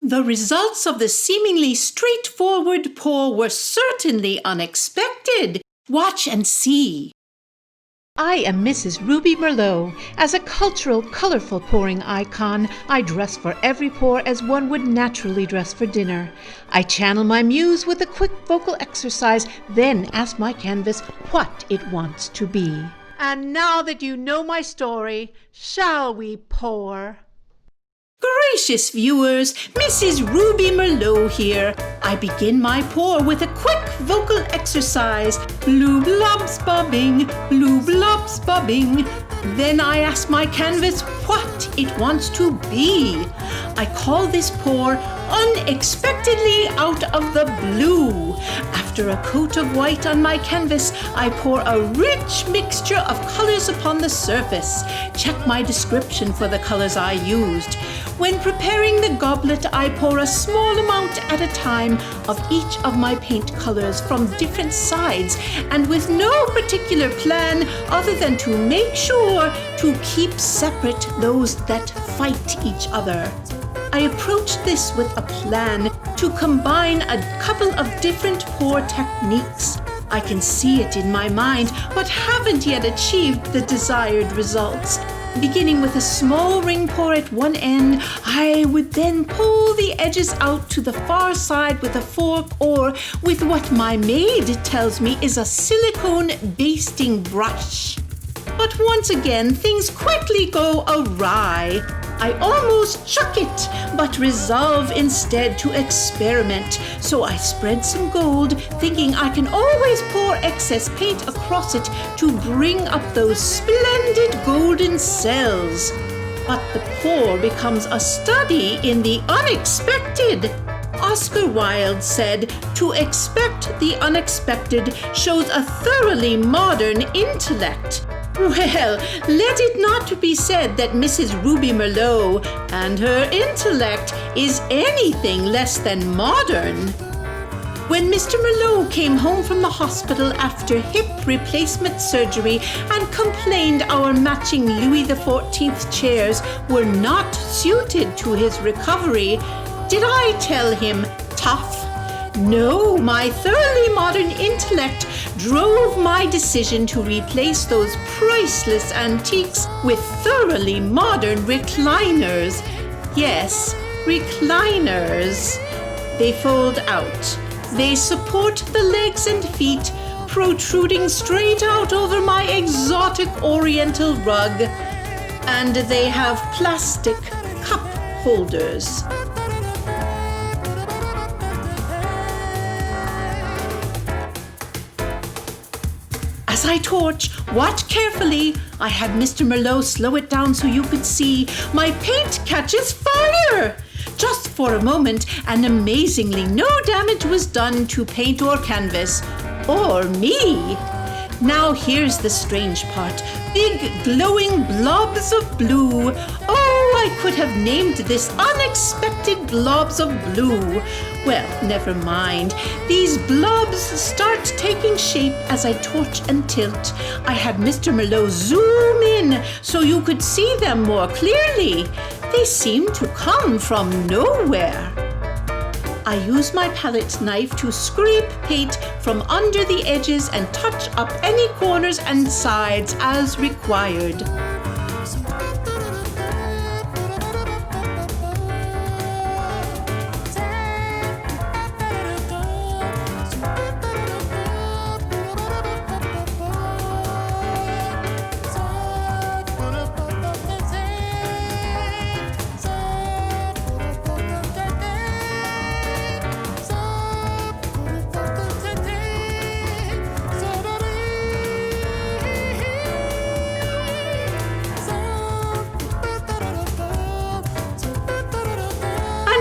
The results of the seemingly straightforward pour were certainly unexpected. Watch and see. I am Mrs. Ruby Merlot. As a cultural, colorful pouring icon, I dress for every pour as one would naturally dress for dinner. I channel my muse with a quick vocal exercise, then ask my canvas what it wants to be. And now that you know my story, shall we pour? Gracious viewers, Mrs. Ruby Merlot here. I begin my pour with a quick vocal exercise. Blue blobs bobbing, blue blobs bobbing. Then I ask my canvas what it wants to be. I call this pour Unexpectedly Out of the Blue. After a coat of white on my canvas, I pour a rich mixture of colors upon the surface. Check my description for the colors I used. When preparing the goblet, I pour a small amount at a time of each of my paint colors from different sides, and with no particular plan other than to make sure to keep separate those that fight each other. I approached this with a plan to combine a couple of different pour techniques. I can see it in my mind, but haven't yet achieved the desired results. Beginning with a small ring pour at one end, I would then pull the edges out to the far side with a fork or with what my maid tells me is a silicone basting brush. But once again, things quickly go awry. I almost chuck it, but resolve instead to experiment. So I spread some gold, thinking I can always pour excess paint across it to bring up those splendid golden cells. But the pour becomes a study in the unexpected. Oscar Wilde said, "To expect the unexpected shows a thoroughly modern intellect." Well, let it not be said that Mrs. Ruby Merlot and her intellect is anything less than modern. When Mr. Merlot came home from the hospital after hip replacement surgery and complained our matching Louis XIV chairs were not suited to his recovery, did I tell him tough? No, my thoroughly modern intellect drove my decision to replace those priceless antiques with thoroughly modern recliners. Yes, recliners. They fold out. They support the legs and feet, protruding straight out over my exotic oriental rug. And they have plastic cup holders. As I torch, watch carefully. I had Mr. Merlot slow it down so you could see. My paint catches fire! Just for a moment, and amazingly, no damage was done to paint or canvas, or me. Now here's the strange part. Big glowing blobs of blue. Oh, I could have named this Unexpected Blobs of Blue. Well, never mind. These blobs start taking shape as I torch and tilt. I had Mr. Merlot zoom in so you could see them more clearly. They seem to come from nowhere. I use my palette knife to scrape paint from under the edges and touch up any corners and sides as required.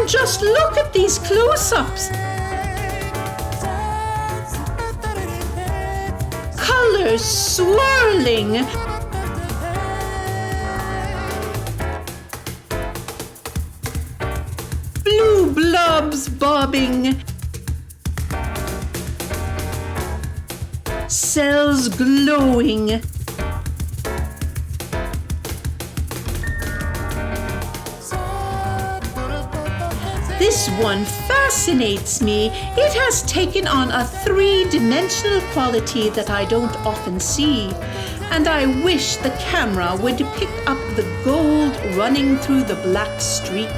Just look at these close-ups. Colors swirling. Blue blobs bobbing. Cells glowing. This one fascinates me. It has taken on a three-dimensional quality that I don't often see. And I wish the camera would pick up the gold running through the black streak.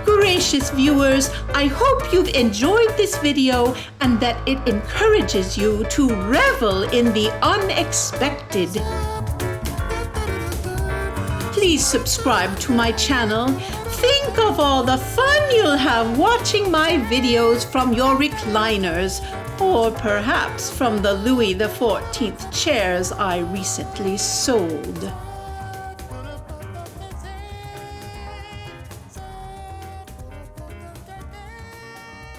Gracious viewers, I hope you've enjoyed this video and that it encourages you to revel in the unexpected. Please subscribe to my channel. Think of all the fun you'll have watching my videos from your recliners, or perhaps from the Louis XIV chairs I recently sold.